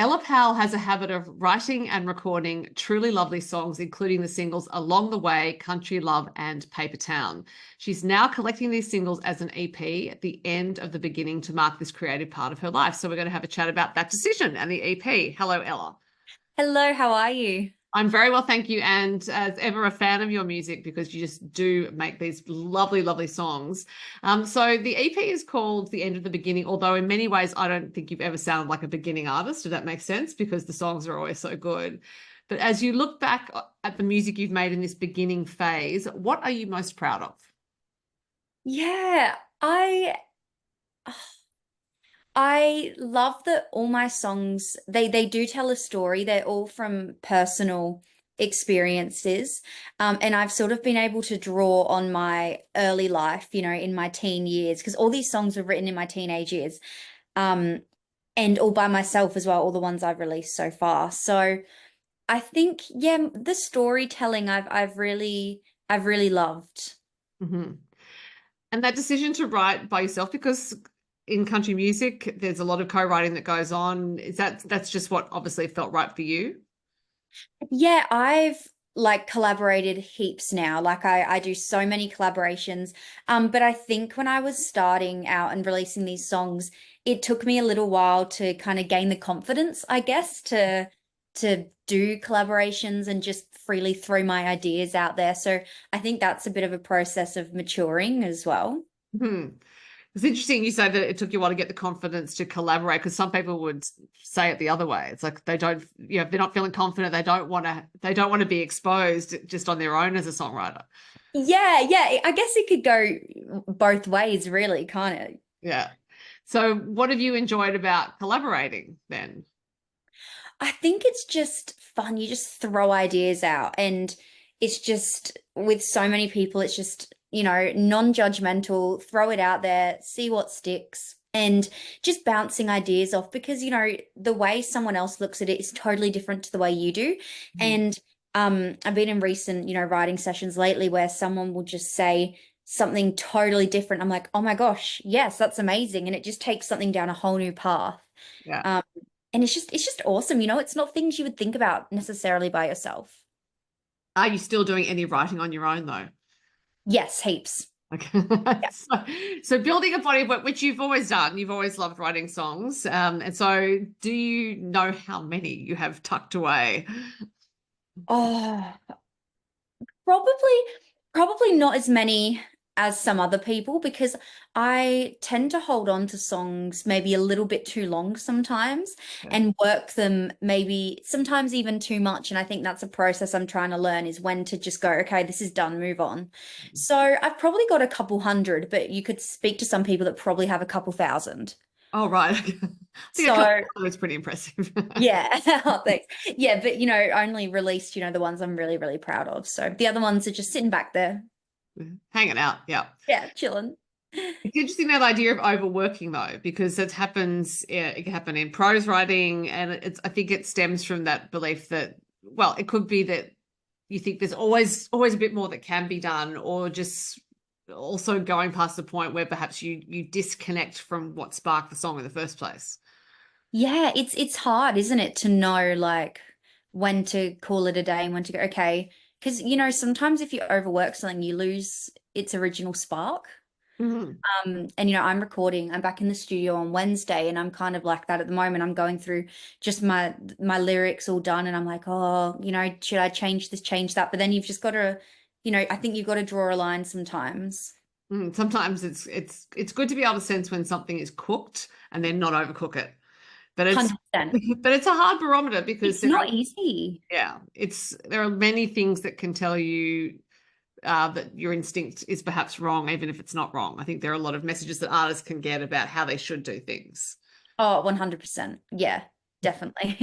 Ella Powell has a habit of writing and recording truly lovely songs, including the singles Along the Way, Country Love, and Paper Town. She's now collecting these singles as an EP at the end of the beginning to mark this creative part of her life. So we're going to have a chat about that decision and the EP. Hello, Ella. Hello, how are you? I'm very well, thank you. And as ever, a fan of your music because you just do make these lovely, lovely songs. So the EP is called The End of the Beginning, although in many ways, I don't think you've ever sounded like a beginning artist, if that makes sense, because the songs are always so good. But as you look back at the music you've made in this beginning phase, what are you most proud of? Yeah, I love that all my songs they do tell a story. They're all from personal experiences. And I've sort of been able to draw on my early life, in my teen years, because all these songs were written in my teenage years. Um, and all by myself as well, all the ones I've released so far. So I think, yeah, the storytelling I've really loved. Mm-hmm. And that decision to write by yourself, because in country music, there's a lot of co-writing that goes on. That's just what obviously felt right for you? Yeah, I've like collaborated heaps now. Like I do so many collaborations. But I think when I was starting out and releasing these songs, it took me a little while to kind of gain the confidence, I guess, to do collaborations and just freely throw my ideas out there. So I think that's a bit of a process of maturing as well. Hmm. It's interesting you say that it took you a while to get the confidence to collaborate because some people would say it the other way. It's like they don't, if they're not feeling confident, they don't want to be exposed just on their own as a songwriter. Yeah, yeah. I guess it could go both ways, really, can't it? Yeah. So what have you enjoyed about collaborating then? I think it's just fun. You just throw ideas out, and it's just with so many people, it's just, non-judgmental, throw it out there, see what sticks, and just bouncing ideas off because, the way someone else looks at it is totally different to the way you do. Mhm. And I've been in recent, writing sessions lately where someone will just say something totally different. I'm like, oh my gosh, yes, that's amazing. And it just takes something down a whole new path. Yeah. Um, and it's just awesome, it's not things you would think about necessarily by yourself. Are you still doing any writing on your own though? Yes, heaps. Okay. Yeah. So building a body of work, which you've always done, you've always loved writing songs. And so do you know how many you have tucked away? Oh, probably, probably not as many as some other people because I tend to hold on to songs maybe a little bit too long sometimes Okay. and work them maybe sometimes even too much. And I think that's a process I'm trying to learn is when to just go, okay, this is done, move on. So I've probably got a couple hundred, but you could speak to some people that probably have a couple thousand. Oh, right. I think a couple So of was pretty impressive. yeah, oh, thanks. Yeah, but only released, the ones I'm really, really proud of. So the other ones are just sitting back there. Hanging out. Yeah. Yeah, chilling. It's interesting that idea of overworking though, because it happens, yeah, it can happen in prose writing, and I think it stems from that belief that, well, it could be that you think there's always a bit more that can be done, or just also going past the point where perhaps you disconnect from what sparked the song in the first place. Yeah, it's hard, isn't it, to know like when to call it a day and when to go, okay. Because sometimes if you overwork something, you lose its original spark. Mhm. And I'm recording, I'm back in the studio on Wednesday and I'm kind of like that at the moment. I'm going through just my lyrics all done and I'm like, oh, should I change this, change that? But then you've just got to, I think you've got to draw a line sometimes. Sometimes it's good to be able to sense when something is cooked and then not overcook it. But it's 100%. but it's a hard barometer because It's not easy. there are many things that can tell you that your instinct is perhaps wrong, even if it's not wrong. I think there are a lot of messages that artists can get about how they should do things. Oh, 100%. Yeah, definitely.